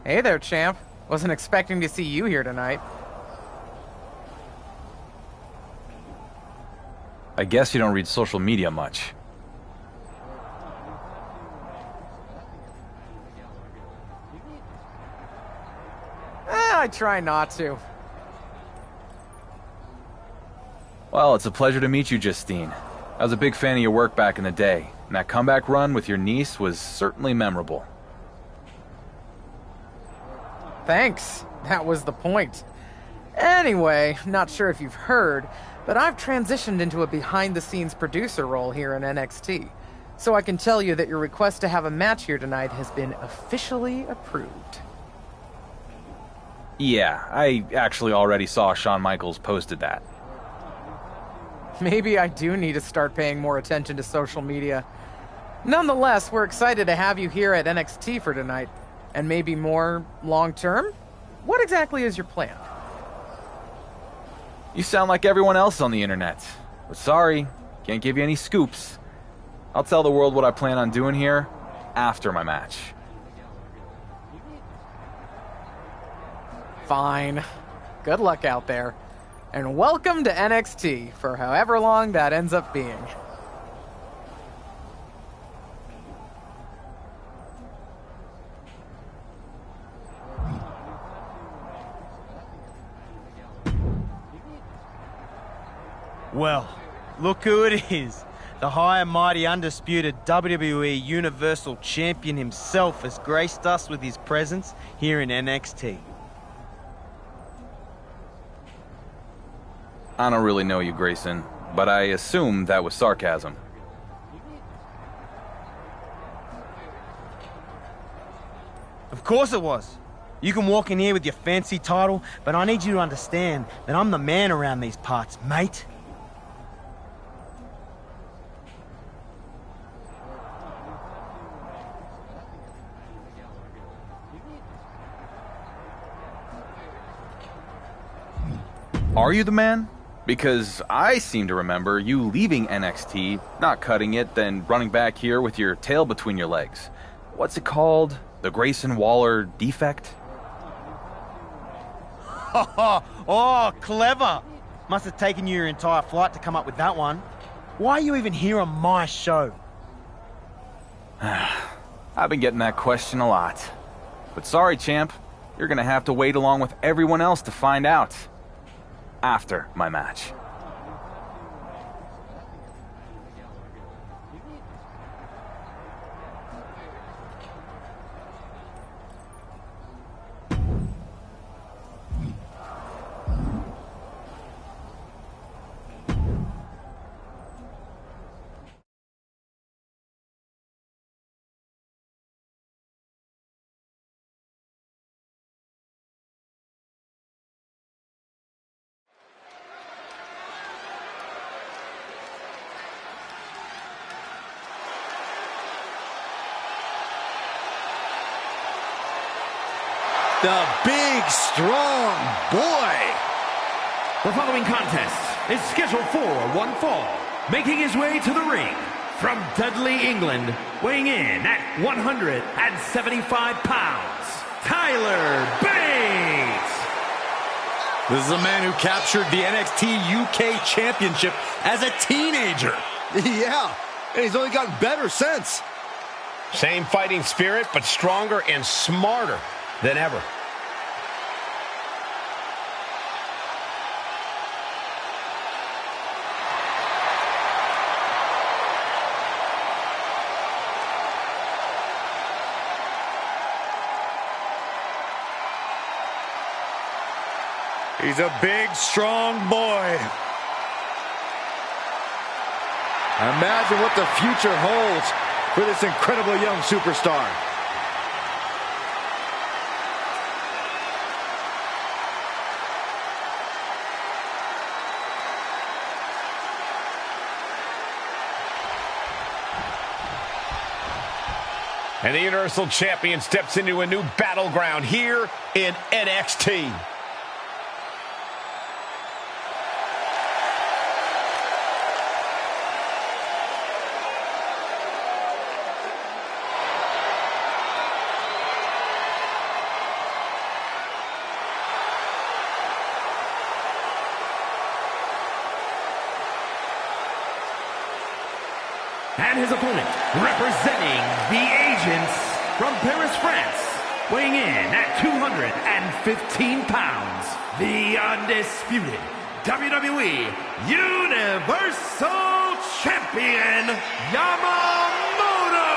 Hey there, champ. Wasn't expecting to see you here tonight. I guess you don't read social media much. I try not to. Well, it's a pleasure to meet you, Justine. I was a big fan of your work back in the day, and that comeback run with your niece was certainly memorable. Thanks. That was the point. Anyway, not sure if you've heard, but I've transitioned into a behind-the-scenes producer role here in NXT. So I can tell you that your request to have a match here tonight has been officially approved. Yeah, I actually already saw Shawn Michaels posted that. Maybe I do need to start paying more attention to social media. Nonetheless, we're excited to have you here at NXT for tonight. And maybe more long-term? What exactly is your plan? You sound like everyone else on the internet. But sorry, can't give you any scoops. I'll tell the world what I plan on doing here after my match. Fine. Good luck out there. And welcome to NXT, for however long that ends up being. Well, look who it is. The high and mighty undisputed WWE Universal Champion himself has graced us with his presence here in NXT. I don't really know you, Grayson, but I assume that was sarcasm. Of course it was. You can walk in here with your fancy title, but I need you to understand that I'm the man around these parts, mate. Are you the man? Because I seem to remember you leaving NXT, not cutting it, then running back here with your tail between your legs. What's it called? The Grayson Waller defect? Oh, clever. Must have taken you your entire flight to come up with that one. Why are you even here on my show? I've been getting that question a lot. But sorry, champ. You're gonna have to wait along with everyone else to find out. After my match. The big, strong boy. The following contest is scheduled for one fall. Making his way to the ring from Dudley, England, weighing in at 175 pounds, Tyler Bates. This is a man who captured the NXT UK Championship as a teenager. Yeah, and he's only gotten better since. Same fighting spirit, but stronger and smarter than ever. He's a big, strong boy. Imagine what the future holds for this incredible young superstar. And the Universal Champion steps into a new battleground here in NXT. And his opponent, representing the Agents from Paris, France, weighing in at 215 pounds, the undisputed WWE Universal Champion, Yamamoto!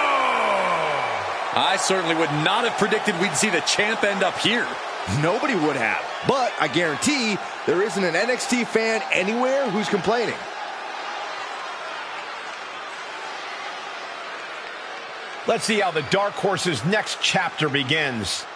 I certainly would not have predicted we'd see the champ end up here. Nobody would have. But I guarantee there isn't an NXT fan anywhere who's complaining. Let's see how the Dark Horse's next chapter begins.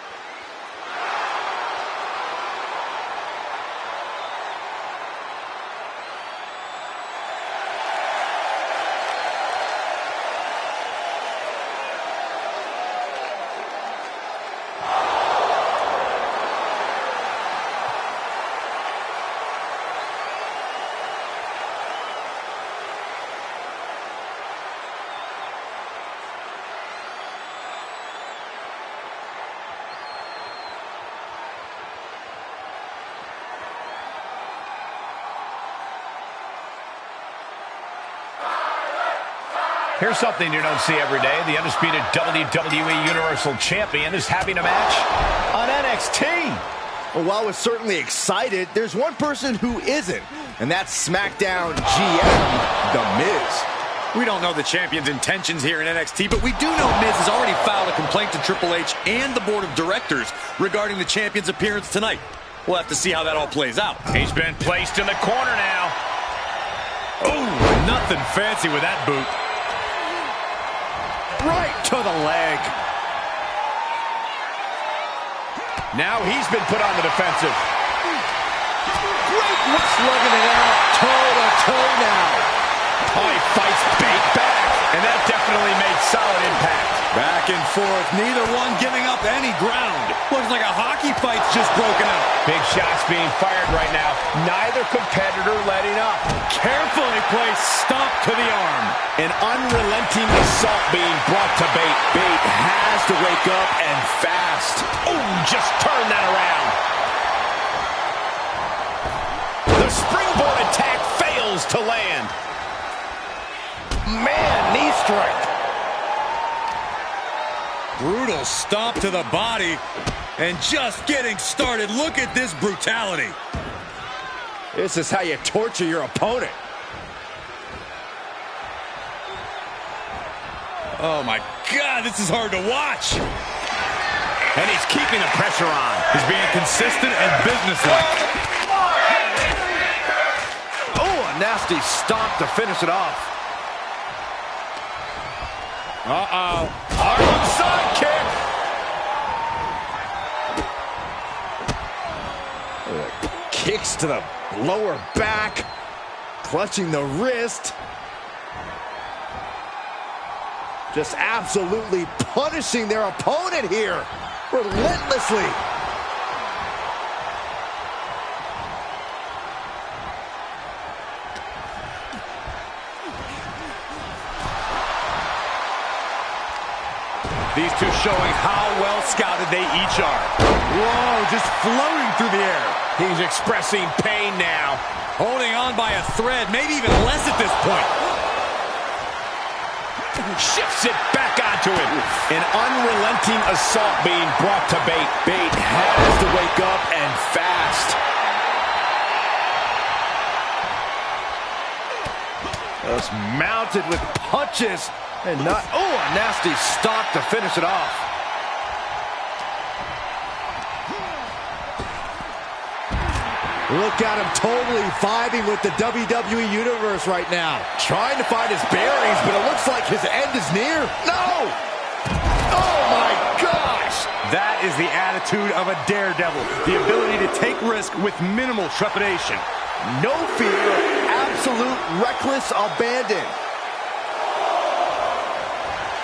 Here's something you don't see every day. The undisputed WWE Universal Champion is having a match on NXT. Well, while we're certainly excited, there's one person who isn't, and that's SmackDown GM, The Miz. We don't know the champion's intentions here in NXT, but we do know Miz has already filed a complaint to Triple H and the board of directors regarding the champion's appearance tonight. We'll have to see how that all plays out. He's been placed in the corner now. Oh, nothing fancy with that boot. Right to the leg. Now he's been put on the defensive. Great, slugging it out, toe-to-toe now. Oh, he fights big back, and that definitely made solid impact. Back and forth, neither one giving up any ground. Looks like a hockey fight's just broken out. Big shots being fired right now. Neither competitor letting up. Carefully placed stomp to the arm. An unrelenting assault being brought to bait. Bait has to wake up and fast. Oh, just turn that around. The springboard attack fails to land. Man, knee strike. Brutal stomp to the body. And just getting started. Look at this brutality. This is how you torture your opponent. Oh my God, this is hard to watch. And he's keeping the pressure on. He's being consistent and businesslike. Oh, a nasty stomp to finish it off. Uh-oh. Harlem sidekick. Kicks to the lower back. Clutching the wrist. Just absolutely punishing their opponent here. Relentlessly. These two showing how well scouted they each are. Whoa, just floating through the air. He's expressing pain now. Holding on by a thread, maybe even less at this point. Shifts it back onto him. An unrelenting assault being brought to bait. Bait has to wake up and fast. Just mounted with punches and not. Oh, a nasty stomp to finish it off. Look at him totally vibing with the WWE Universe right now. Trying to find his bearings, but it looks like his end is near. No! Oh, my gosh! That is the attitude of a daredevil. The ability to take risk with minimal trepidation. No fear, absolute reckless abandon.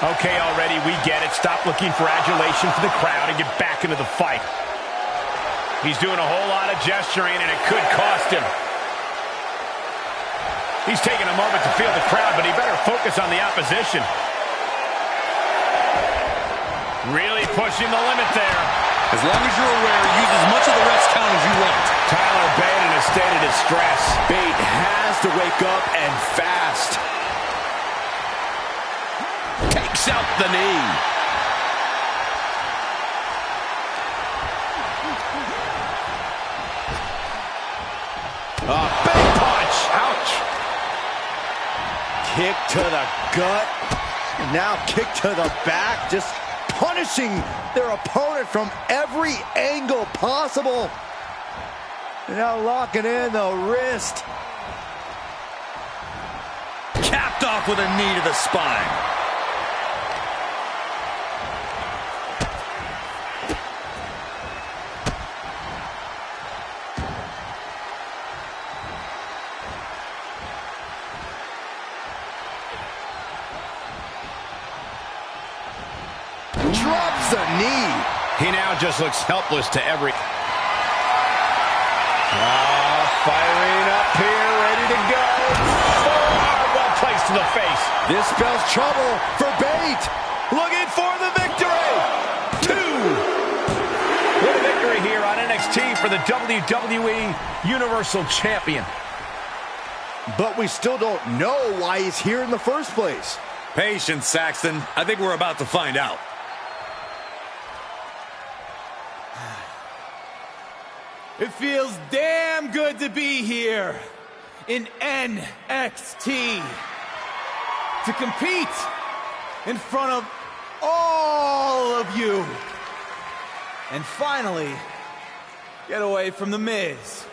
Okay, already, we get it. Stop looking for adulation for the crowd and get back into the fight. He's doing a whole lot of gesturing, and it could cost him. He's taking a moment to feel the crowd, but he better focus on the opposition. Really pushing the limit there. As long as you're aware, use as much of the ref's count as you want. Tyler Bate in a state of distress. Bate has to wake up and fast. Takes out the knee. Big punch. Ouch. Kick to the gut. Now kick to the back. Just punishing their opponent from every angle possible. Now locking in the wrist. Capped off with a knee to the spine. Drops the knee. He now just looks helpless to every... Firing up here, ready to go. Well placed to the face. This spells trouble for Bate. Looking for the victory. 2. What a victory here on NXT for the WWE Universal Champion. But we still don't know why he's here in the first place. Patience, Saxton. I think we're about to find out. It feels damn good to be here in NXT. To compete in front of all of you. And finally, get away from The Miz.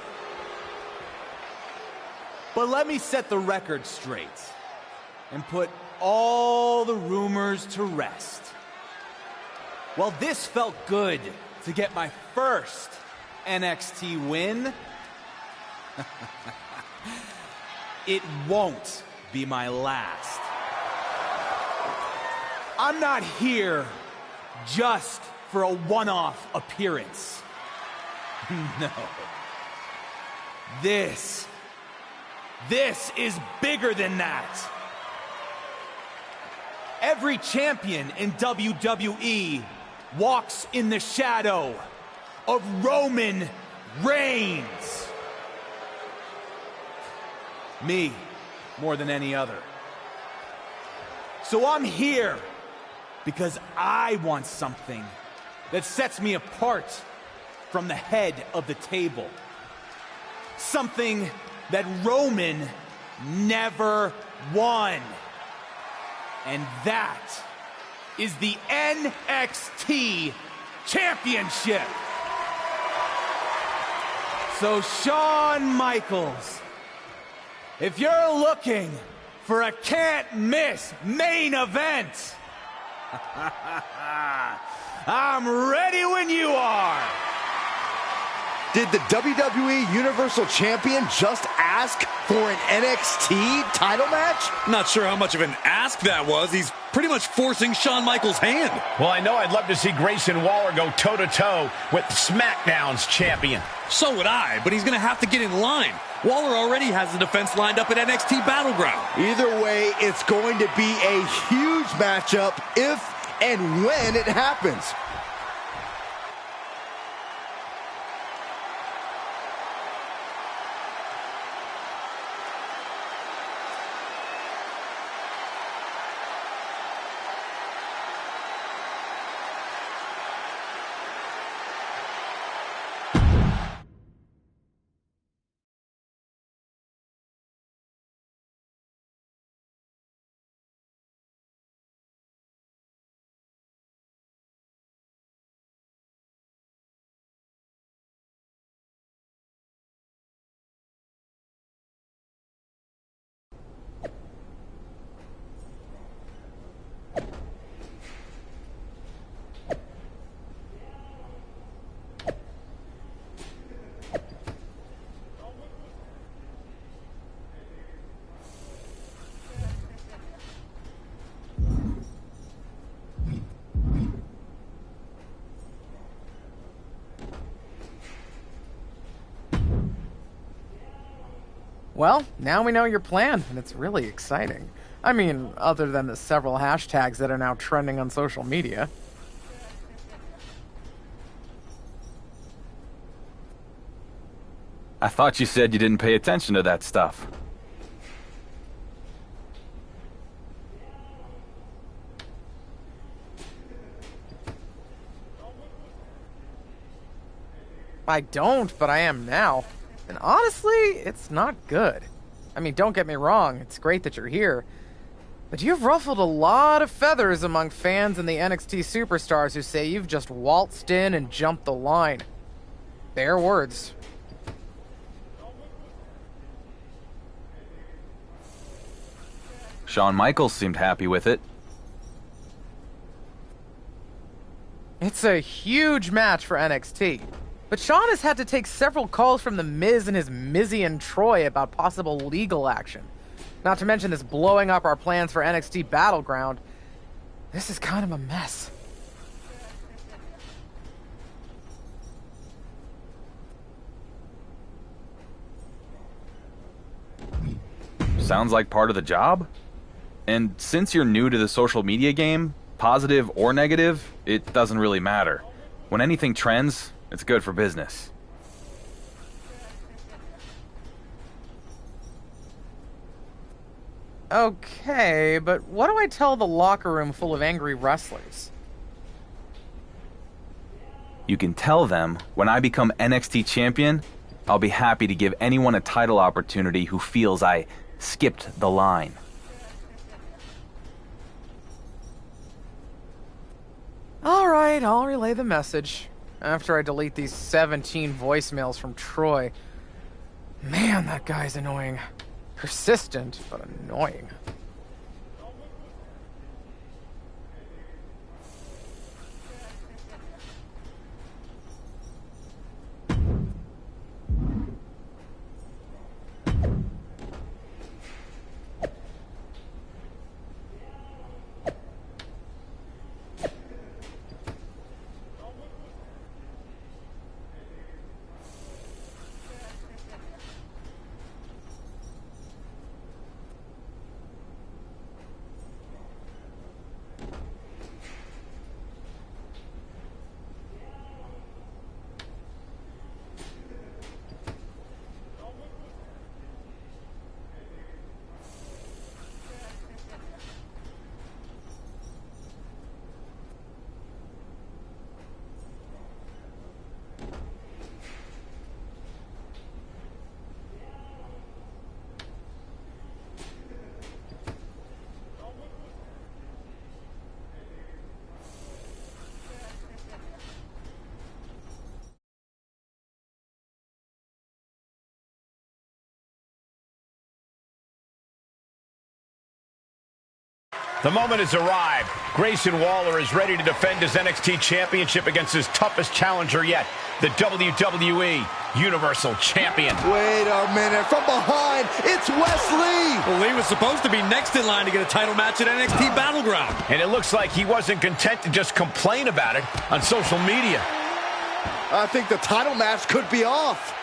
But let me set the record straight and put all the rumors to rest. While this felt good to get my first NXT win, it won't be my last. I'm not here just for a one-off appearance. No. This is bigger than that. Every champion in WWE walks in the shadow of Roman Reigns. Me, more than any other. So I'm here because I want something that sets me apart from the head of the table. Something that Roman never won. And that is the NXT Championship. So Shawn Michaels, if you're looking for a can't-miss main event, I'm ready when you are. Did the WWE Universal Champion just ask for an NXT title match? Not sure how much of an ask that was. He's pretty much forcing Shawn Michaels' hand. Well, I know I'd love to see Grayson Waller go toe-to-toe with SmackDown's champion. So would I, but he's going to have to get in line. Waller already has the defense lined up at NXT Battleground. Either way, it's going to be a huge matchup if and when it happens. Well, now we know your plan, and it's really exciting. I mean, other than the several hashtags that are now trending on social media. I thought you said you didn't pay attention to that stuff. I don't, but I am now. And honestly, it's not good. I mean, don't get me wrong, it's great that you're here. But you've ruffled a lot of feathers among fans and the NXT superstars who say you've just waltzed in and jumped the line. Their words. Shawn Michaels seemed happy with it. It's a huge match for NXT. But Shawn has had to take several calls from The Miz and his Mizian Troy about possible legal action. Not to mention this blowing up our plans for NXT Battleground. This is kind of a mess. Sounds like part of the job? And since you're new to the social media game, positive or negative, it doesn't really matter. When anything trends, it's good for business. Okay, but what do I tell the locker room full of angry wrestlers? You can tell them, when I become NXT champion, I'll be happy to give anyone a title opportunity who feels I skipped the line. Alright, I'll relay the message. After I delete these 17 voicemails from Troy. Man, that guy's annoying. Persistent, but annoying. The moment has arrived. Grayson Waller is ready to defend his NXT Championship against his toughest challenger yet, the WWE Universal Champion. Wait a minute, from behind, it's Wesley! Well, Lee was supposed to be next in line to get a title match at NXT Battleground. And it looks like he wasn't content to just complain about it on social media. I think the title match could be off.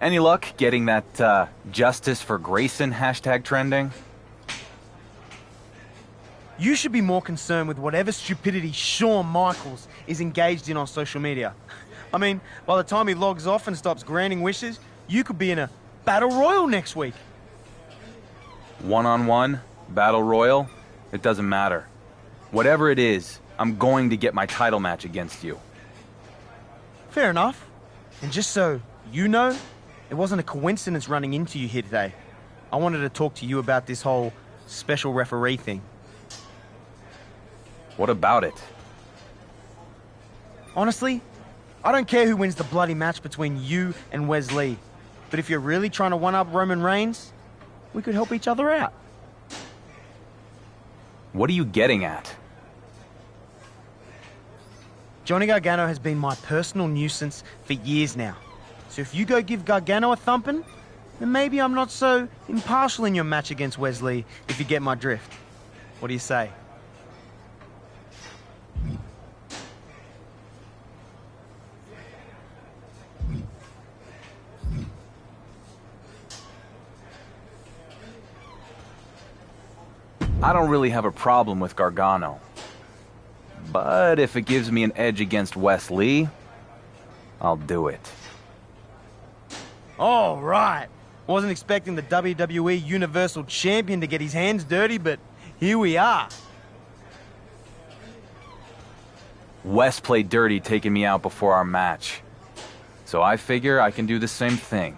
Any luck getting that Justice for Grayson hashtag trending? You should be more concerned with whatever stupidity Shawn Michaels is engaged in on social media. I mean, by the time he logs off and stops granting wishes, you could be in a battle royal next week. One-on-one, battle royal, it doesn't matter. Whatever it is, I'm going to get my title match against you. Fair enough. And just so you know, it wasn't a coincidence running into you here today. I wanted to talk to you about this whole special referee thing. What about it? Honestly, I don't care who wins the bloody match between you and Wesley. But if you're really trying to one-up Roman Reigns, we could help each other out. What are you getting at? Johnny Gargano has been my personal nuisance for years now. So if you go give Gargano a thumping, then maybe I'm not so impartial in your match against Wesley, if you get my drift. What do you say? I don't really have a problem with Gargano. But if it gives me an edge against Wesley, I'll do it. All right. Wasn't expecting the WWE Universal Champion to get his hands dirty, but here we are. Wes played dirty taking me out before our match. So I figure I can do the same thing.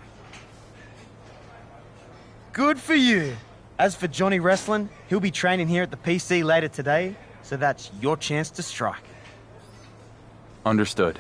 Good for you. As for Johnny Wrestling, he'll be training here at the PC later today, so that's your chance to strike. Understood.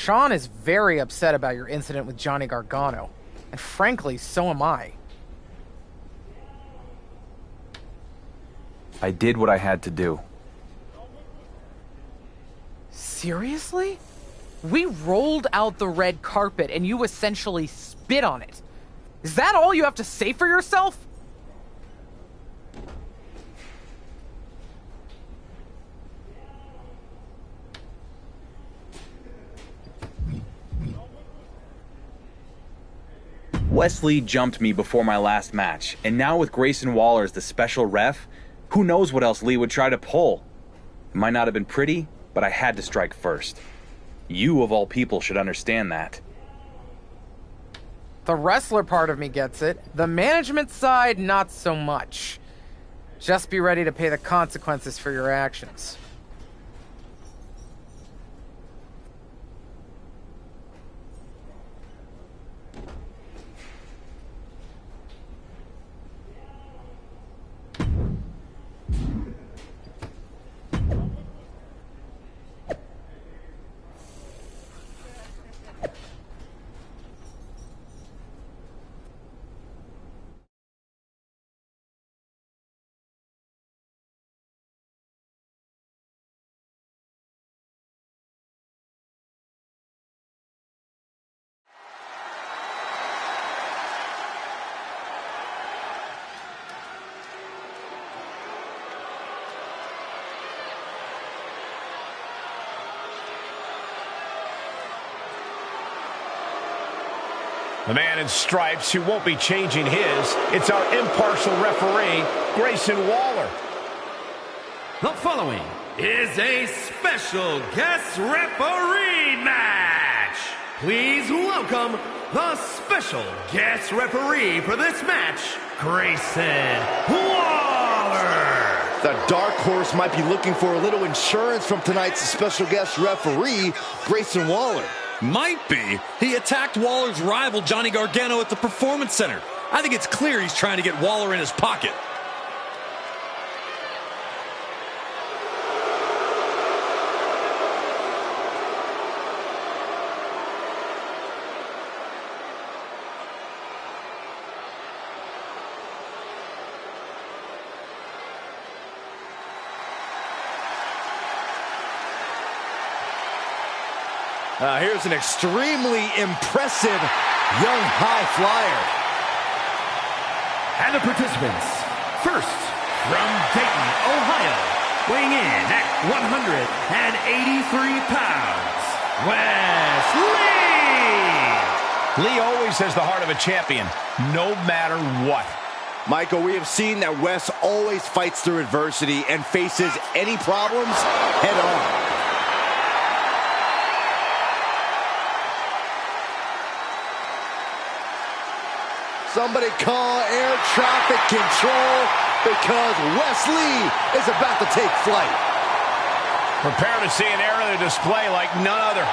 Sean is very upset about your incident with Johnny Gargano. And frankly, so am I. I did what I had to do. Seriously? We rolled out the red carpet and you essentially spit on it. Is that all you have to say for yourself? Wesley jumped me before my last match, and now with Grayson Waller as the special ref, who knows what else Lee would try to pull. It might not have been pretty, but I had to strike first. You, of all people, should understand that. The wrestler part of me gets it. The management side, not so much. Just be ready to pay the consequences for your actions. The man in stripes who won't be changing his. It's our impartial referee, Grayson Waller. The following is a special guest referee match. Please welcome the special guest referee for this match, Grayson Waller. The dark horse might be looking for a little insurance from tonight's special guest referee, Grayson Waller. Might be. He attacked Waller's rival, Johnny Gargano, at the Performance Center. I think it's clear he's trying to get Waller in his pocket. Here's an extremely impressive young high flyer. And the participants, first, from Dayton, Ohio, weighing in at 183 pounds, Wes Lee always has the heart of a champion, no matter what. Michael, we have seen that Wes always fights through adversity and faces any problems head on. Somebody call air traffic control because Wes Lee is about to take flight. Prepare to see an aerial display like none other.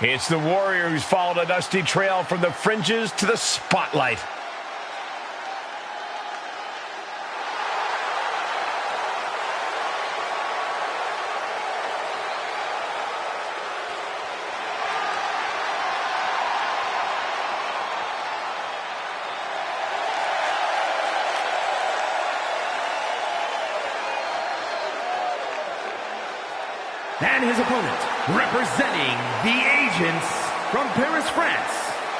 It's the Warrior who's followed a dusty trail from the fringes to the spotlight. and his opponent, representing the Agents from Paris, France,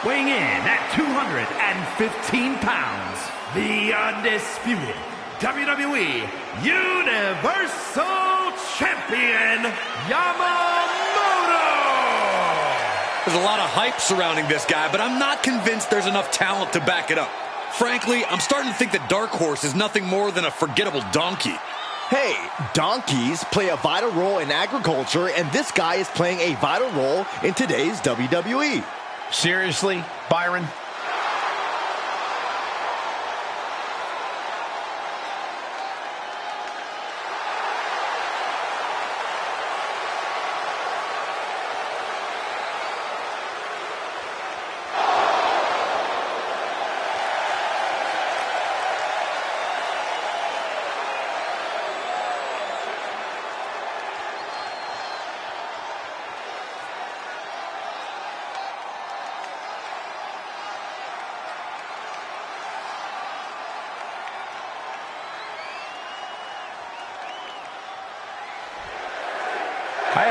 weighing in at 215 pounds, the undisputed WWE Universal Champion, Yamamoto! There's a lot of hype surrounding this guy, but I'm not convinced there's enough talent to back it up. Frankly, I'm starting to think that Dark Horse is nothing more than a forgettable donkey. Hey, donkeys play a vital role in agriculture, and this guy is playing a vital role in today's WWE. Seriously, Byron?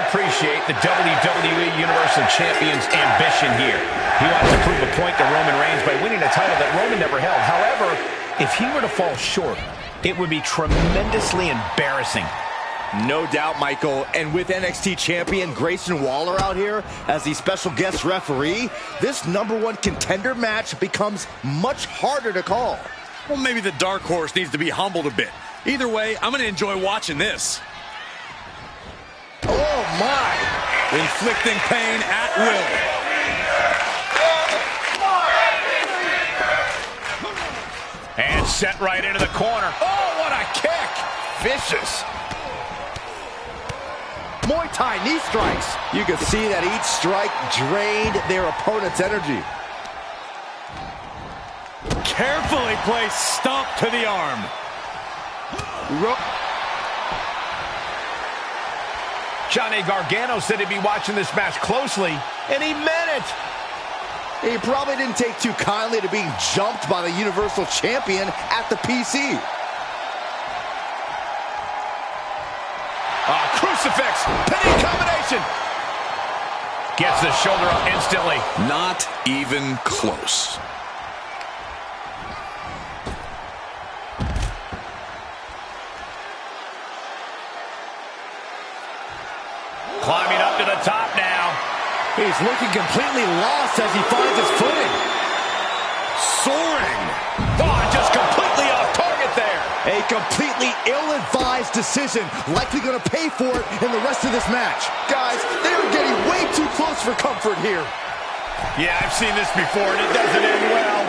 appreciate the WWE Universal Champion's ambition here. He wants to prove a point to Roman Reigns by winning a title that Roman never held. However, if he were to fall short, it would be tremendously embarrassing. No doubt, Michael. And with NXT champion Grayson Waller out here as the special guest referee, this #1 contender match becomes much harder to call. Well, maybe the dark horse needs to be humbled a bit. Either way, I'm going to enjoy watching this. Oh, my. Inflicting pain at will. And set right into the corner. Oh, what a kick. Vicious. Muay Thai knee strikes. You can see that each strike drained their opponent's energy. Carefully placed stomp to the arm. Johnny Gargano said he'd be watching this match closely, and he meant it. He probably didn't take too kindly to being jumped by the Universal Champion at the PC. Crucifix, pinning combination. Gets the shoulder up instantly. Not even close. Climbing up to the top now. He's looking completely lost as he finds his footing. Soaring. Oh, just completely off target there. A completely ill-advised decision, likely going to pay for it in the rest of this match. Guys, they are getting way too close for comfort here. Yeah, I've seen this before, and it doesn't end well.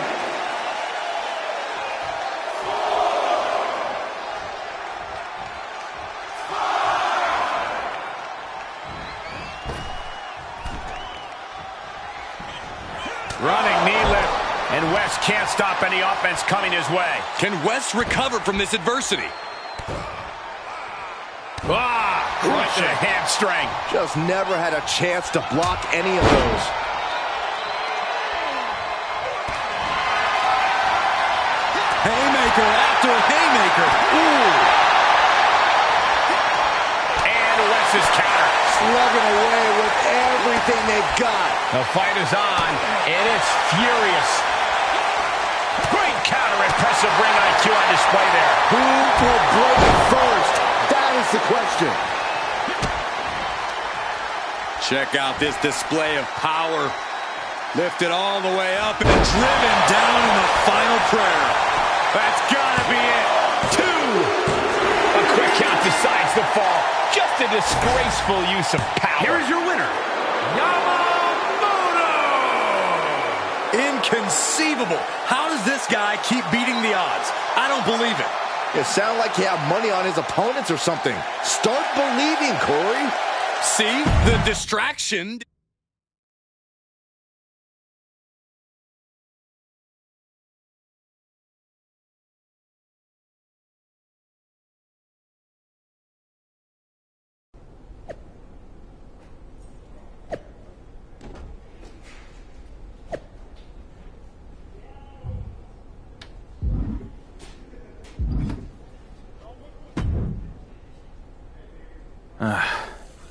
Running knee lift, and West can't stop any offense coming his way. Can West recover from this adversity? Right to the hamstring. Just never had a chance to block any of those. Haymaker after haymaker. Ooh. And West's counter. Slugging away with everything they've got. The fight is on, and it's furious. Great counter, impressive ring IQ on display there. Who will break it first? That is the question. Check out this display of power. Lifted all the way up and driven down in the final prayer. That's gotta be it. 2. A quick count decides the fall. Just a disgraceful use of power. Here is your winner, Yamamoto! Inconceivable. How does this guy keep beating the odds? I don't believe it. It sounds like he had money on his opponents or something. Start believing, Corey. See? The distraction.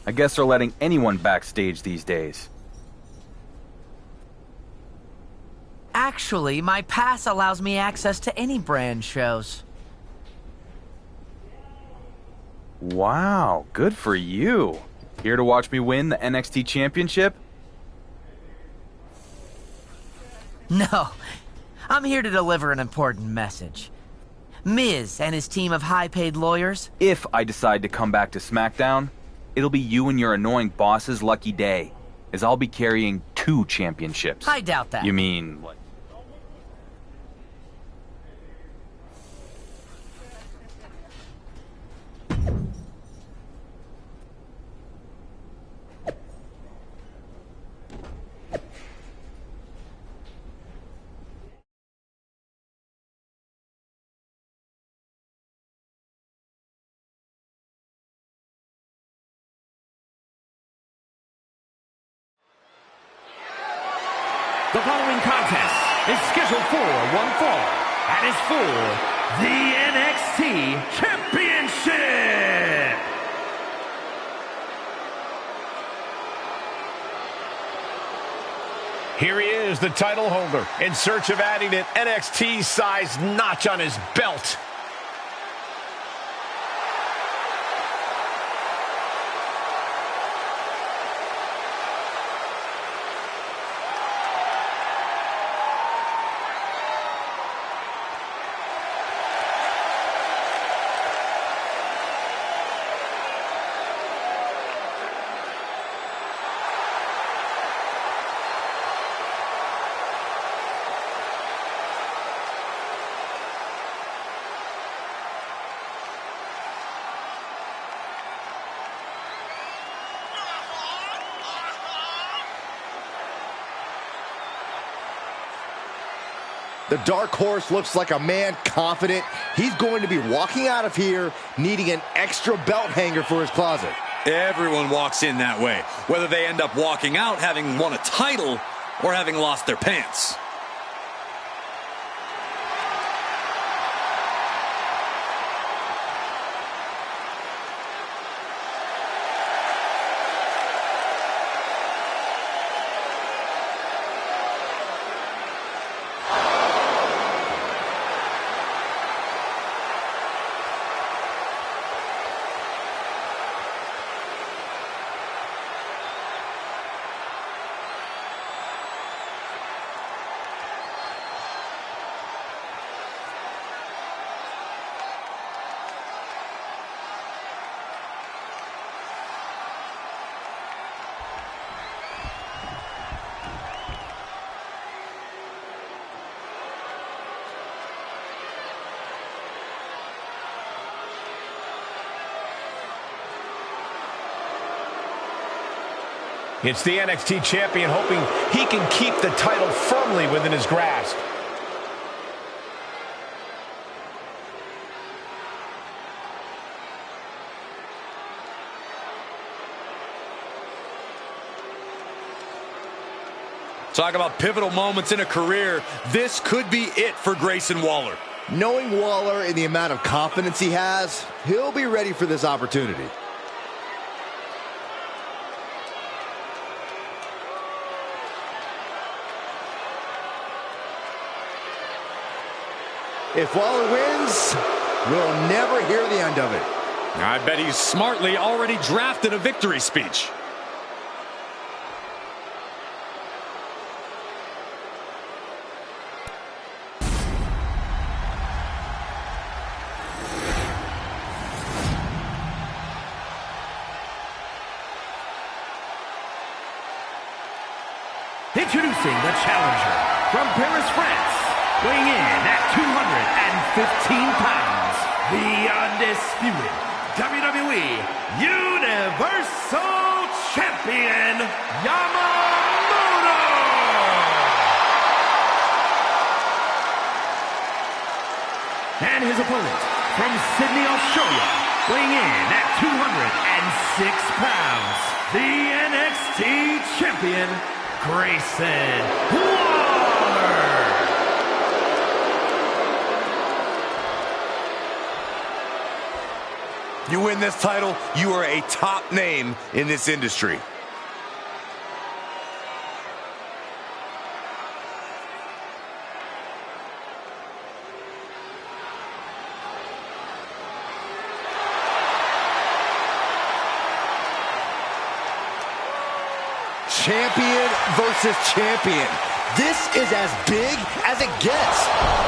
I guess they're letting anyone backstage these days. Actually, my pass allows me access to any brand shows. Wow, good for you. Here to watch me win the NXT Championship? No, I'm here to deliver an important message. Miz and his team of high-paid lawyers. If I decide to come back to SmackDown, it'll be you and your annoying boss's lucky day, as I'll be carrying 2 championships. I doubt that. You mean, like... The following contest is scheduled for one fall and is for the NXT Championship. is the title holder in search of adding an NXT-sized notch on his belt. The Dark Horse looks like a man confident. He's going to be walking out of here needing an extra belt hanger for his closet. Everyone walks in that way, whether they end up walking out having won a title or having lost their pants. It's the NXT champion hoping he can keep the title firmly within his grasp. Talk about pivotal moments in a career. This could be it for Grayson Waller. Knowing Waller and the amount of confidence he has, he'll be ready for this opportunity. If Waller wins, we'll never hear the end of it. I bet he's smartly already drafted a victory speech. Introducing the challenger from Paris, France, weighing in at 215 pounds, the undisputed WWE Universal Champion, Yamamoto! And his opponent from Sydney, Australia, weighing in at 206 pounds, the NXT Champion, Grayson Waller! You win this title, you are a top name in this industry. Champion versus champion. This is as big as it gets.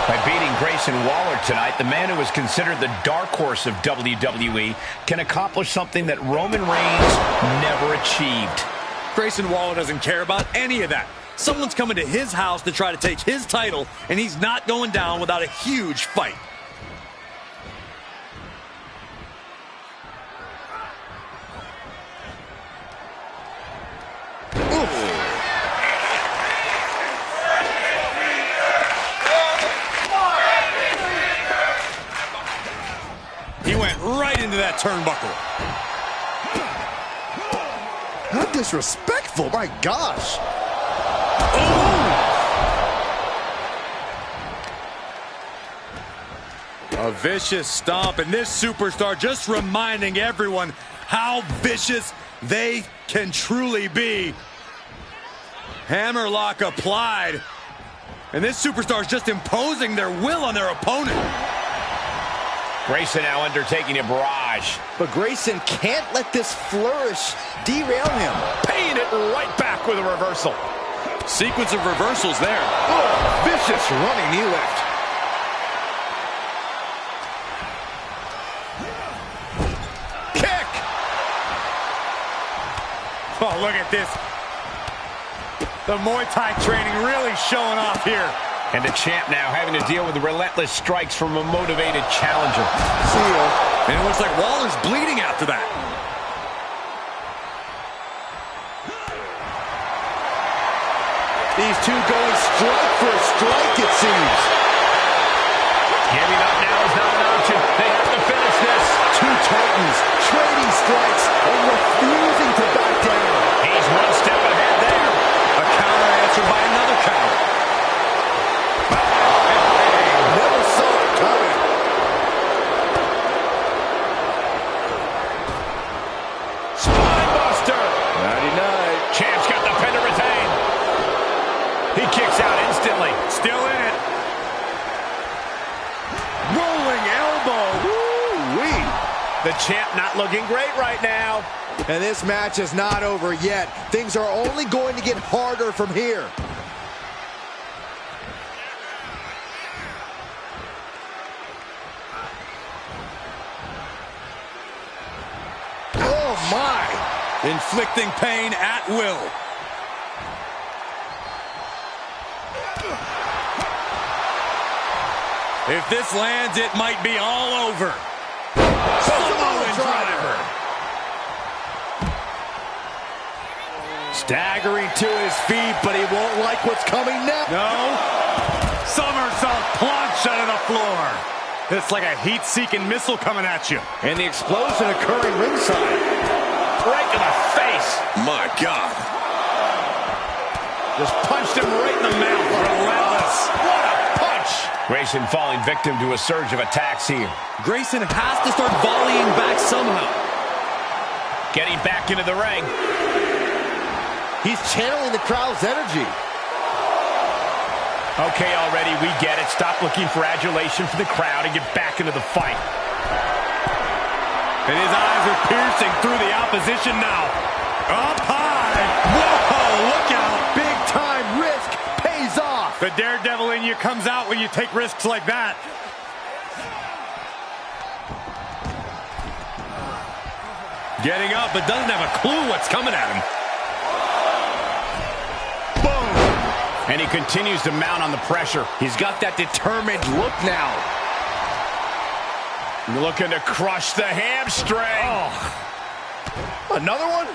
By beating Grayson Waller tonight, the man who is considered the dark horse of WWE can accomplish something that Roman Reigns never achieved. Grayson Waller doesn't care about any of that. Someone's coming to his house to try to take his title, and he's not going down without a huge fight. He went right into that turnbuckle. How disrespectful, my gosh. A vicious stomp, and this superstar just reminding everyone how vicious they can truly be. Hammerlock applied. And this superstar is just imposing their will on their opponent. Grayson now undertaking a barrage. But Grayson can't let this flourish derail him. Paying it right back with a reversal. Sequence of reversals there. Oh, vicious running knee lift. Kick! Oh, look at this. The Muay Thai training really showing off here. And the champ now having to deal with the relentless strikes from a motivated challenger. See ya. And it looks like Waller's bleeding after that. These two going strike for strike, it seems. Giving up now is not an option. They have to finish this. Two titans trading strikes and refusing to back down. He's one step ahead there. A counter answered by another counter. Never saw it coming. Spinebuster. Nighty-night. Champ's got the pin to retain. He kicks out instantly. Still in it. Rolling elbow. Woo-wee. The champ not looking great right now. And this match is not over yet. Things are only going to get harder from here. Oh, my. Inflicting pain at will. If this lands, it might be all over. Samoan driver. Staggering to his feet, but he won't like what's coming next. No. Somersault plunge out of the floor. It's like a heat-seeking missile coming at you. And the explosion occurring ringside. Right to the face. My God. Just punched him right in the mouth. Relentless. What a punch. Grayson falling victim to a surge of attacks here. Grayson has to start volleying back somehow. Getting back into the ring. He's channeling the crowd's energy. Okay, already, we get it. Stop looking for adulation from the crowd and get back into the fight. And his eyes are piercing through the opposition now. Up high. Whoa, look out. Big time risk pays off. The daredevil in you comes out when you take risks like that. Getting up, but doesn't have a clue what's coming at him. And he continues to mount on the pressure. He's got that determined look now. Looking to crush the hamstring. Oh. Another one?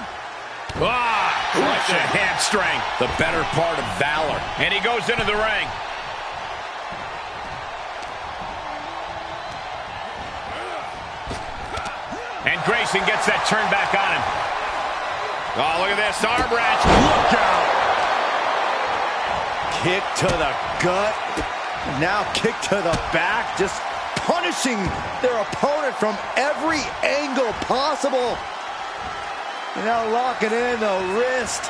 Crush the hamstring. The better part of valor. And he goes into the ring. And Grayson gets that turn back on him. Oh, look at this. Arm wrench. Look out. Kick to the gut. Now kick to the back. Just punishing their opponent from every angle possible. Now locking in the wrist.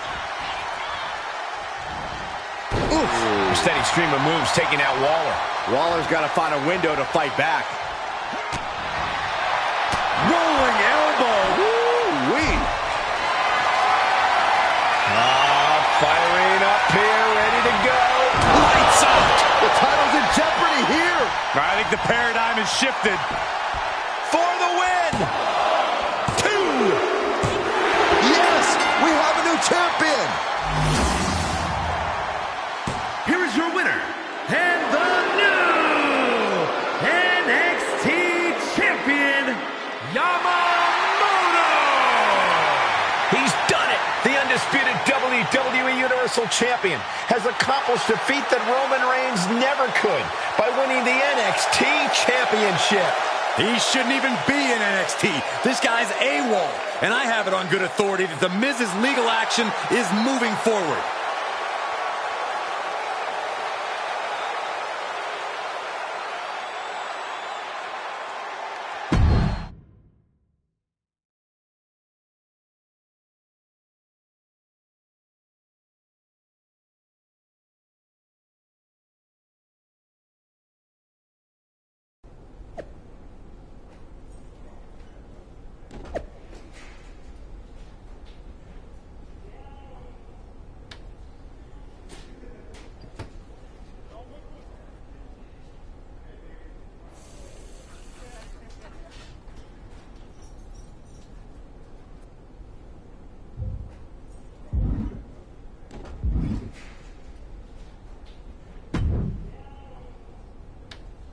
Oof. Steady stream of moves taking out Waller. Waller's got to find a window to fight back. Rolling elbow. Woo-wee. Firing up here, ready to go. Lights out. The title's in jeopardy here. I think the paradigm has shifted. For the win. 2. Yes, we have a new champion. Here is your winner, and the new NXT champion, Yamamoto! He's done it! The undisputed WWE Universal Champion has accomplished a feat that Roman Reigns never could by winning the NXT Championship. He shouldn't even be in NXT. This guy's AWOL. And I have it on good authority that The Miz's legal action is moving forward.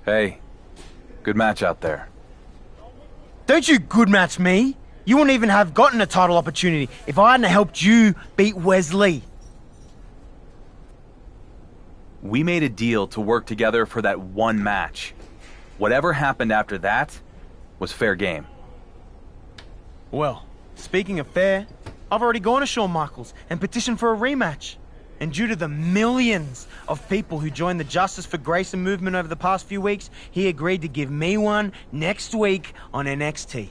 Hey, good match out there. Don't you good match me. You wouldn't even have gotten a title opportunity if I hadn't helped you beat Wesley. We made a deal to work together for that one match. Whatever happened after that was fair game. Well, speaking of fair, I've already gone to Shawn Michaels and petitioned for a rematch. And due to the millions of people who joined the Justice for Grayson movement over the past few weeks, he agreed to give me one next week on NXT.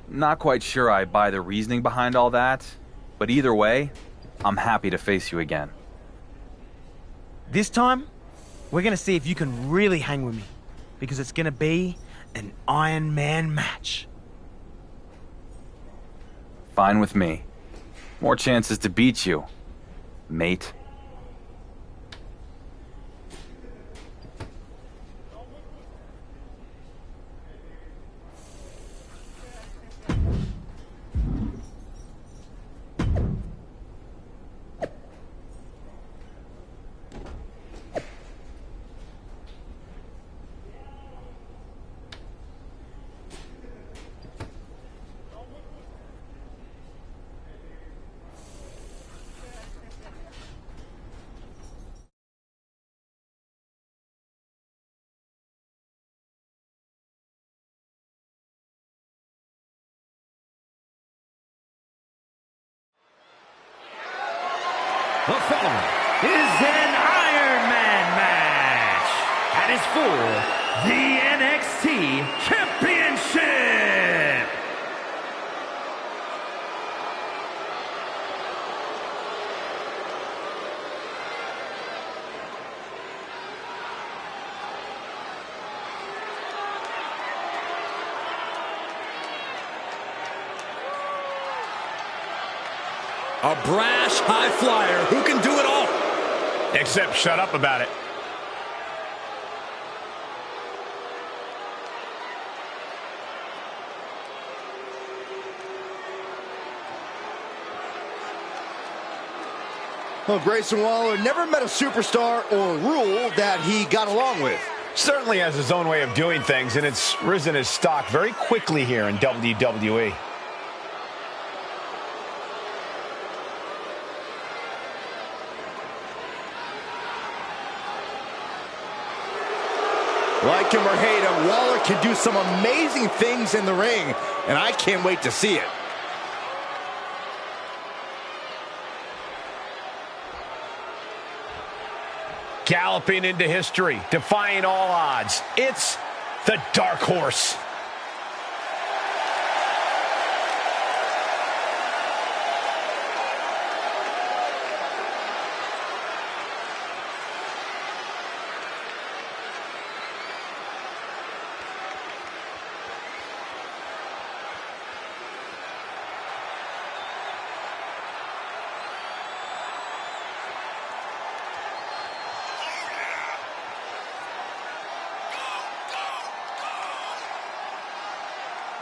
Not quite sure I buy the reasoning behind all that, but either way, I'm happy to face you again. This time, we're gonna see if you can really hang with me, because it's gonna be an Iron Man match. Fine with me. More chances to beat you, mate. The following is an Iron Man match and is for the NXT Championship. A brash high flyer who can do it all. Except shut up about it. Well, Grayson Waller never met a superstar or rule that he got along with. Certainly has his own way of doing things, and it's risen his stock very quickly here in WWE. Like him or hate him, Waller can do some amazing things in the ring, and I can't wait to see it. Galloping into history, defying all odds. It's the Dark Horse.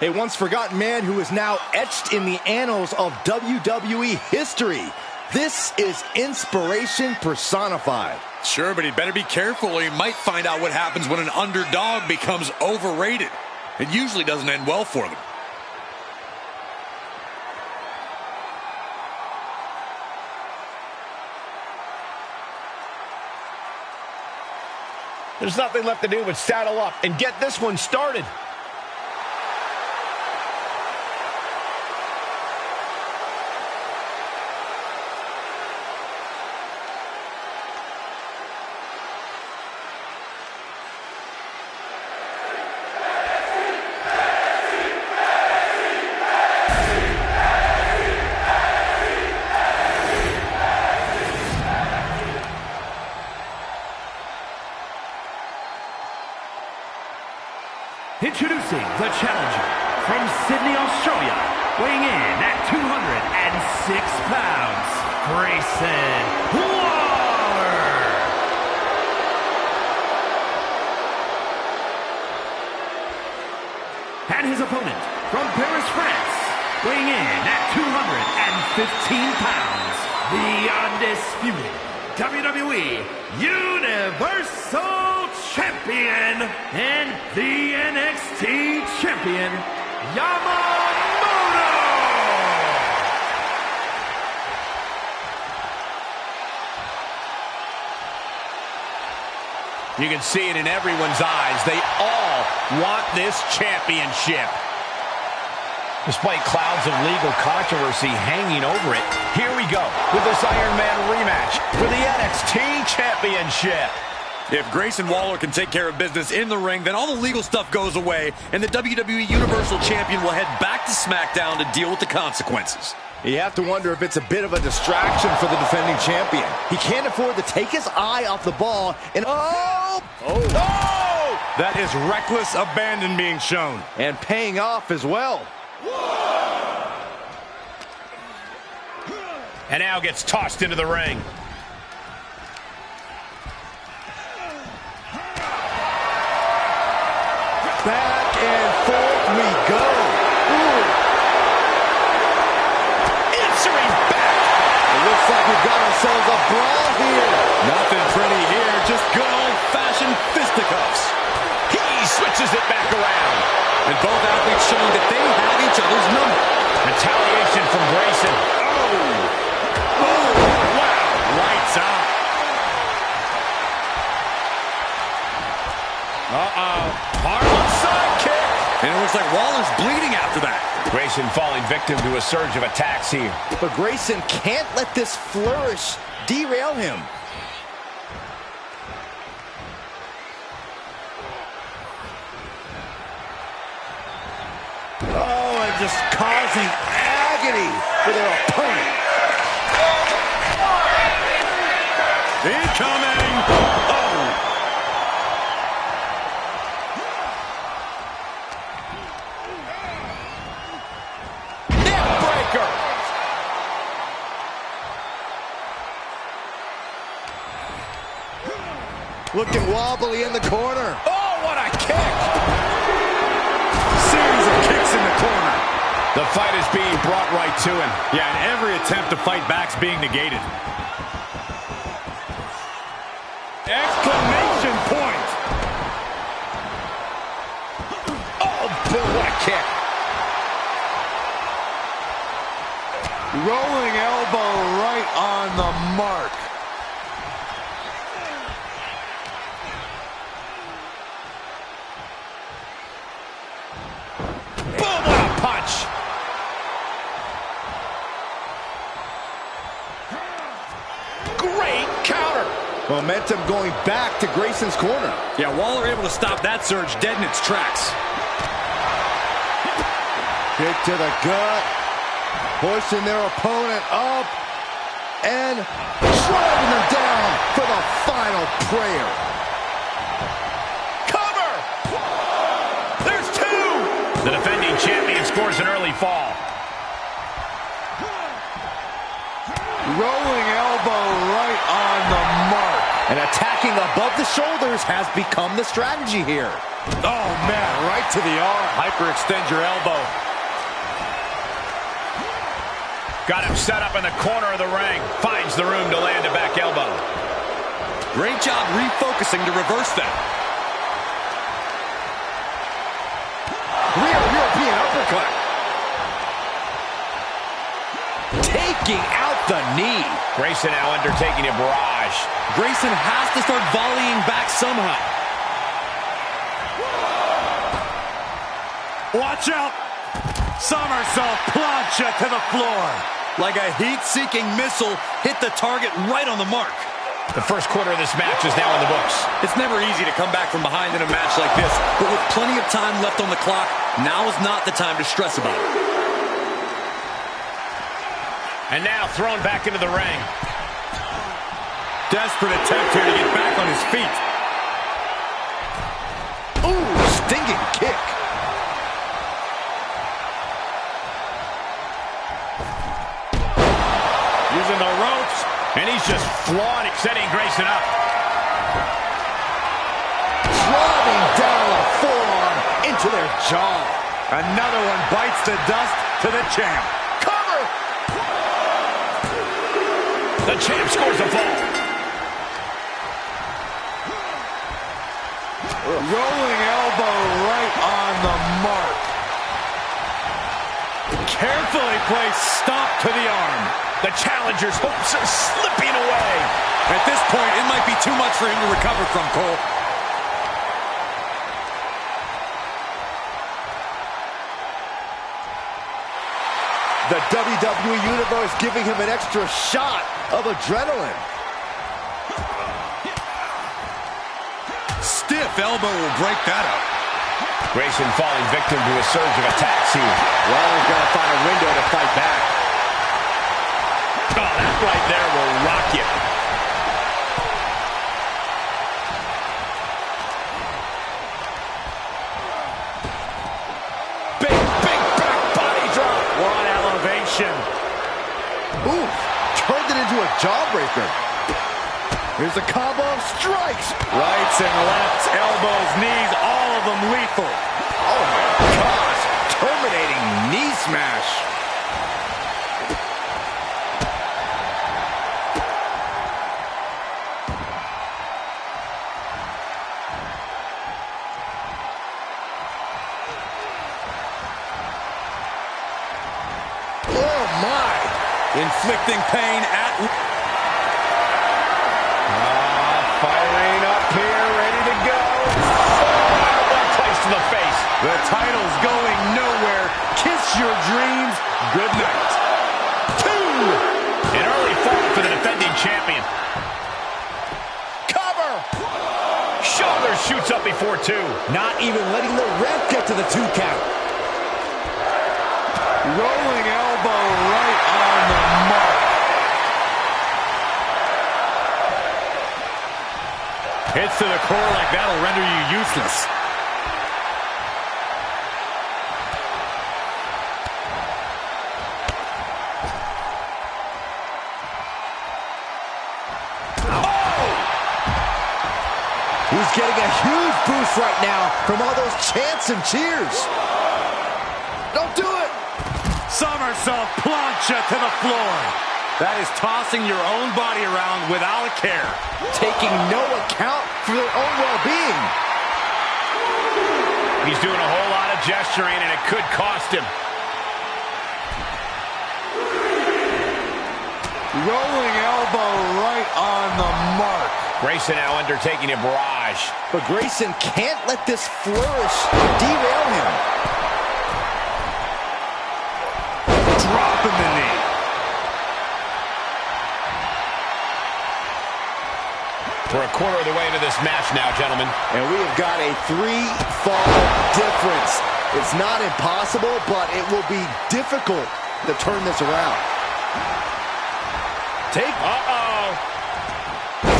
A once forgotten man who is now etched in the annals of WWE history. This is inspiration personified. Sure, but he'd better be careful or he might find out what happens when an underdog becomes overrated. It usually doesn't end well for them. There's nothing left to do but saddle up and get this one started. Introducing the challenger from Sydney, Australia, weighing in at 206 pounds, Grayson Waller. And his opponent from Paris, France, weighing in at 215 pounds, the undisputed WWE Universal Champion and the NXT Champion, Yamamoto! You can see it in everyone's eyes. They all want this championship. Despite clouds of legal controversy hanging over it, here we go with this Iron Man rematch for the NXT Championship. If Grayson Waller can take care of business in the ring, then all the legal stuff goes away, and the WWE Universal Champion will head back to SmackDown to deal with the consequences. You have to wonder if it's a bit of a distraction for the defending champion. He can't afford to take his eye off the ball and... Oh! That is reckless abandon being shown. And paying off as well. And now gets tossed into the ring. Back and forth we go. Ooh. Answering back. It looks like we've got ourselves a brawl here. Nothing pretty here, just good old-fashioned fisticuffs. He switches it back around. And both athletes showing that they have each other's number. Retaliation from Grayson. Oh, wow, lights out. Harlem sidekick. And it looks like Waller's bleeding after that. Grayson falling victim to a surge of attacks here. But Grayson can't let this flourish derail him. Oh, and just causing agony for their opponent. Incoming! Oh! Neckbreaker! Looking wobbly in the corner. Oh, what a kick! Series of kicks in the corner. The fight is being brought right to him. Yeah, and every attempt to fight back's being negated. Exclamation point! Oh, boy, what a kick. Rolling elbow right on the mark. Boom, what a punch. Great counter. Momentum going back to Grayson's corner. Yeah, Waller able to stop that surge dead in its tracks. Kick to the gut. Pushing their opponent up. And driving them down for the final prayer. Cover. There's two. The defending champion scores an early fall. Rolling elbow right on the mark. And attacking above the shoulders has become the strategy here. Oh, man, right to the arm. Hyperextend your elbow. Got him set up in the corner of the ring. Finds the room to land a back elbow. Great job refocusing to reverse that. Rear European uppercut. Taking out the knee. Grayson now undertaking a barrage. Grayson has to start volleying back somehow. Watch out. Somersault plancha to the floor. Like a heat-seeking missile, hit the target right on the mark. The first quarter of this match is now in the books. It's never easy to come back from behind in a match like this, but with plenty of time left on the clock, now is not the time to stress about it. And now thrown back into the ring. Desperate attempt here to get back on his feet. Ooh, stinging kick. Using the ropes, and he's just flaunting, setting Grayson up. Driving down a forearm into their jaw. Another one bites the dust to the champ. Cover! The champ scores a fall. Rolling elbow right on the mark. Carefully placed stomp to the arm. The challenger's hopes are slipping away. At this point, it might be too much for him to recover from, Cole. The WWE Universe giving him an extra shot of adrenaline. Stiff elbow will break that up. Grayson falling victim to a surge of attacks here. Waller's gonna find a window to fight back. Oh, that right there will rock you. Big back body drop. What elevation. Ooh, turned it into a jawbreaker. Here's a combo of strikes. Rights and lefts, elbows, knees, all of them lethal. Oh my gosh, terminating knee smash. Oh my. Inflicting pain at... Firing up here, ready to go. Oh, one place to the face. The title's going nowhere. Kiss your dreams. Good night. 2. An early fall for the defending champion. Cover. Shoulder shoots up before 2. Not even letting the ref get to the 2 count. Rolling elbow right on the mark. Hits to the core like that'll render you useless. He's getting a huge boost right now from all those chants and cheers. Don't do it. Somersault plancha to the floor. That is tossing your own body around without a care. Taking no account for their own well-being. He's doing a whole lot of gesturing, and it could cost him. Rolling elbow right on the mark. Grayson now undertaking a barrage. But Grayson can't let this flourish derail him. Dropping the knee. We're a quarter of the way into this match now, gentlemen. And we have got a 3-fall difference. It's not impossible, but it will be difficult to turn this around.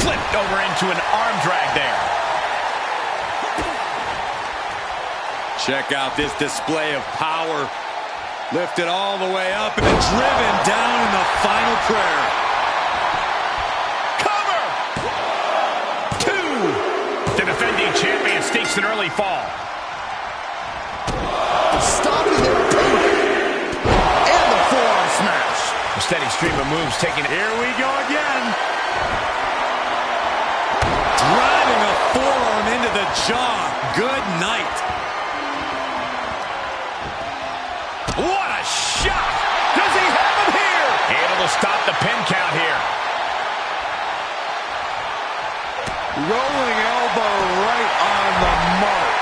Flipped over into an arm drag there. Check out this display of power. Lifted all the way up and then driven down in the final prayer. Cover! 2. The defending champion stakes an early fall. Stopping their opponent. And the forearm smash. A steady stream of moves taking... Here we go again. Driving a forearm into the jaw. Good night. What a shot! Does he have him here? Able to stop the pin count here. Rolling elbow right on the mark.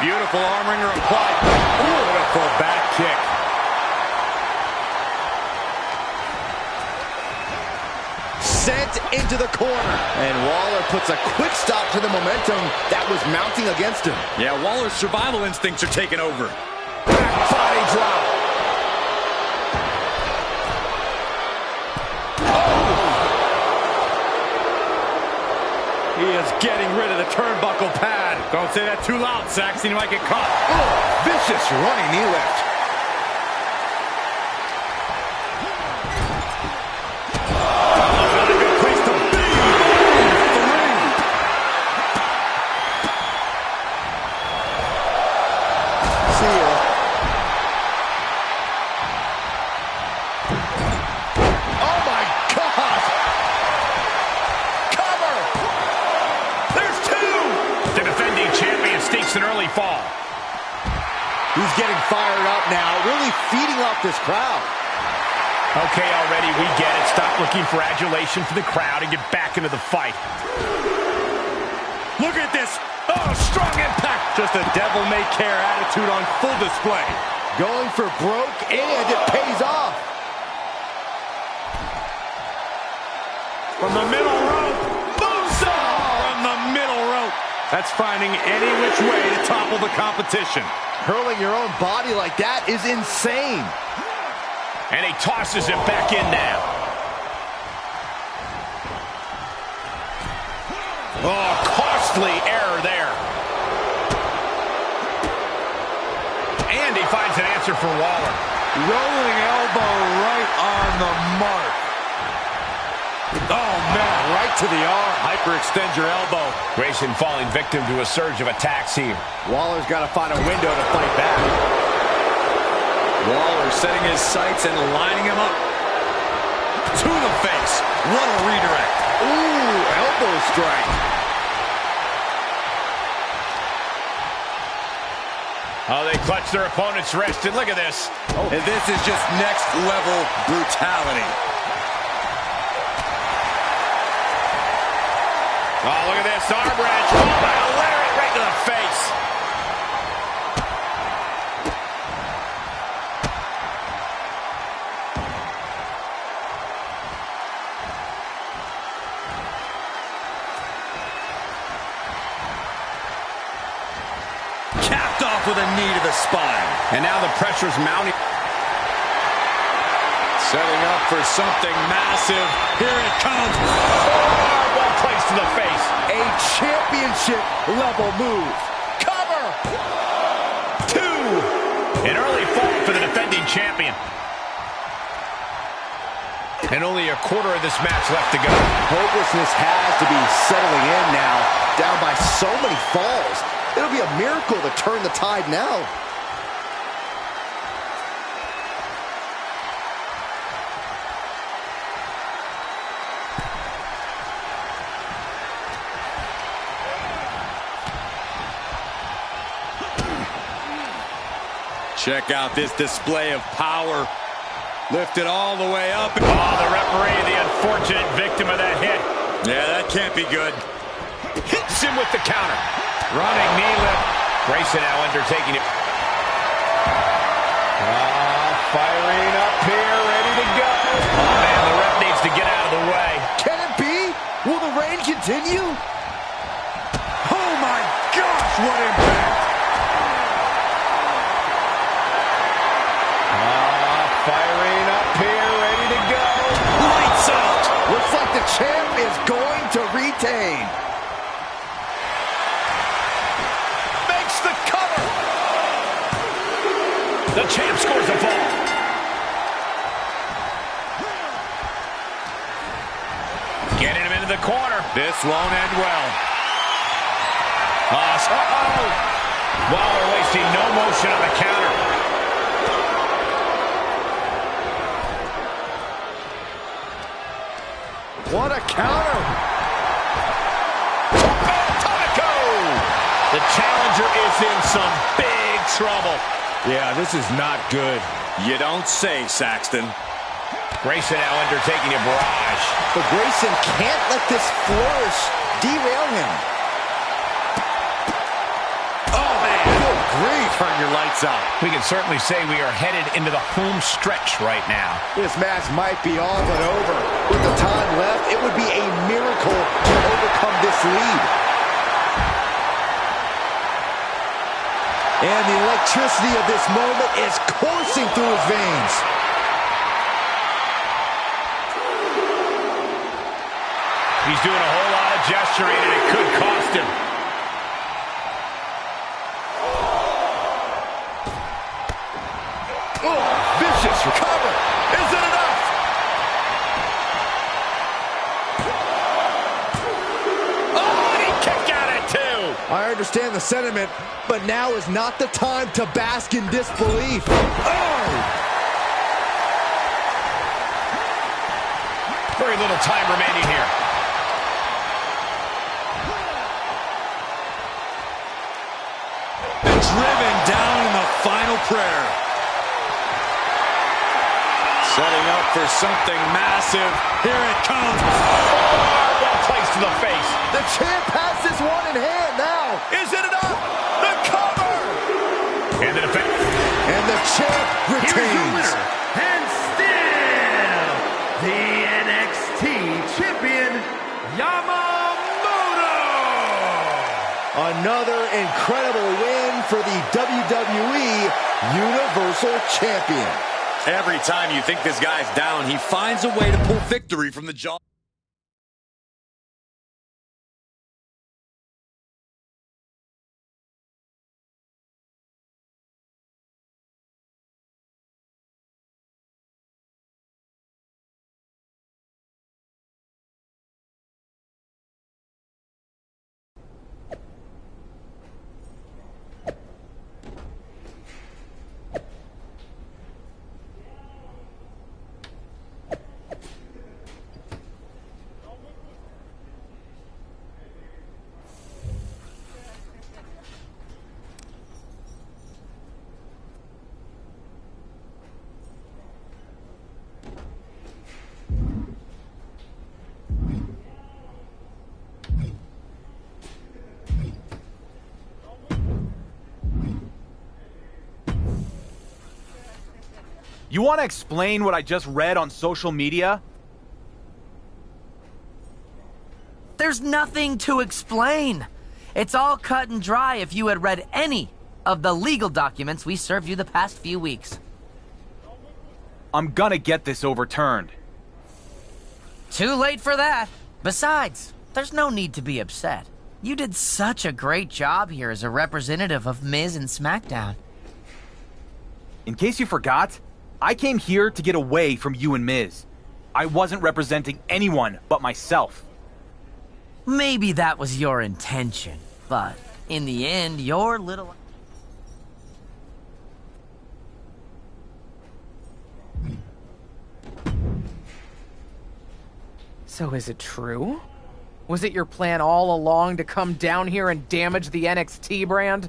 Beautiful arm wringer applied. Beautiful back kick. Sent into the corner. And Waller puts a quick stop to the momentum that was mounting against him. Yeah, Waller's survival instincts are taking over. Back body drop. He is getting rid of the turnbuckle pad. Don't say that too loud, Saxon. You might get caught. Oh, vicious running knee lift. Not a good place to be. 3. See ya. fired up now, really feeding off this crowd. Okay, already, we get it. Stop looking for adulation for the crowd and get back into the fight. Look at this. Oh, strong impact. Just a devil-may-care attitude on full display. Going for broke, and it pays off. From the middle rope. Boomsaw! From the middle rope. That's finding any which way to topple the competition. Hurling your own body like that is insane. And he tosses it back in now. Oh, costly error there. And he finds an answer for Waller. Rolling elbow right on the mark. Oh, man, right to the arm. Hyperextend your elbow. Grayson falling victim to a surge of attacks here. Waller's got to find a window to fight back. Waller setting his sights and lining him up. To the face. What a redirect. Ooh, elbow strike. Oh, they clutch their opponent's wrist, and look at this. Oh. And this is just next level brutality. Oh, look at this. Arm wrench. Oh, my lariat right to the face. Capped off with a knee to the spine. And now the pressure's mounting. Setting up for something massive. Here it comes. Well placed to the face. A championship level move. Cover. 2. An early fall for the defending champion. And only a quarter of this match left to go. Hopelessness has to be settling in now. Down by so many falls. It'll be a miracle to turn the tide now. Check out this display of power. Lifted all the way up. Oh, the referee, the unfortunate victim of that hit. Yeah, that can't be good. Hits him with the counter. Running knee lift. Grayson now undertaking it. Firing up here, ready to go. Oh, man, the ref needs to get out of the way. Can it be? Will the reign continue? Oh, my gosh, what impact. Firing up here, ready to go. Lights out. Looks like the champ is going to retain. Makes the cover. The champ scores a ball. Getting him into the corner. This won't end well. Uh-oh. Waller wasting no motion on the counter. What a counter! Taco! The challenger is in some big trouble. Yeah, this is not good. You don't say, Saxton. Grayson now undertaking a barrage. But Grayson can't let this flourish derail him. Oh, man. Good grief. Turn your lights out. We can certainly say we are headed into the home stretch right now. This match might be all but over. With the time left, it would be a miracle to overcome this lead. And the electricity of this moment is coursing through his veins. He's doing a whole lot of gesturing, and it could cost him. Oh, vicious recover. Is it enough? Oh, and he kicked out at 2. I understand the sentiment, but now is not the time to bask in disbelief. Oh! Very little time remaining here. Driven down in the final prayer. Setting up for something massive. Here it comes. Oh, what a place to the face. The champ has this one in hand now. Is it enough? The cover! And the defense. And the champ Here is your retains. winner, and still the NXT champion, Yamamoto! Another incredible win for the WWE Universal Champion. Every time you think this guy's down, he finds a way to pull victory from the jaw. You want to explain what I just read on social media? There's nothing to explain. It's all cut and dry if you had read any of the legal documents we served you the past few weeks. I'm gonna get this overturned. Too late for that. Besides, there's no need to be upset. You did such a great job here as a representative of Miz and SmackDown. In case you forgot, I came here to get away from you and Miz. I wasn't representing anyone but myself. Maybe that was your intention, but in the end, your little... So is it true? Was it your plan all along to come down here and damage the NXT brand?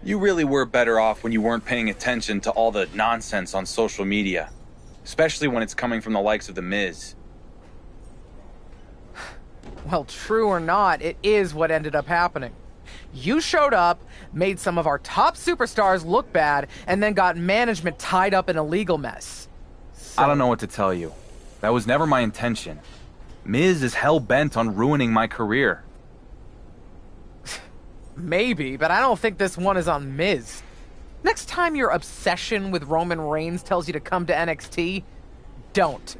You really were better off when you weren't paying attention to all the nonsense on social media. Especially when it's coming from the likes of The Miz. Well, true or not, it is what ended up happening. You showed up, made some of our top superstars look bad, and then got management tied up in a legal mess. So... I don't know what to tell you. That was never my intention. Miz is hell-bent on ruining my career. Maybe, but I don't think this one is on Miz. Next time your obsession with Roman Reigns tells you to come to NXT, don't.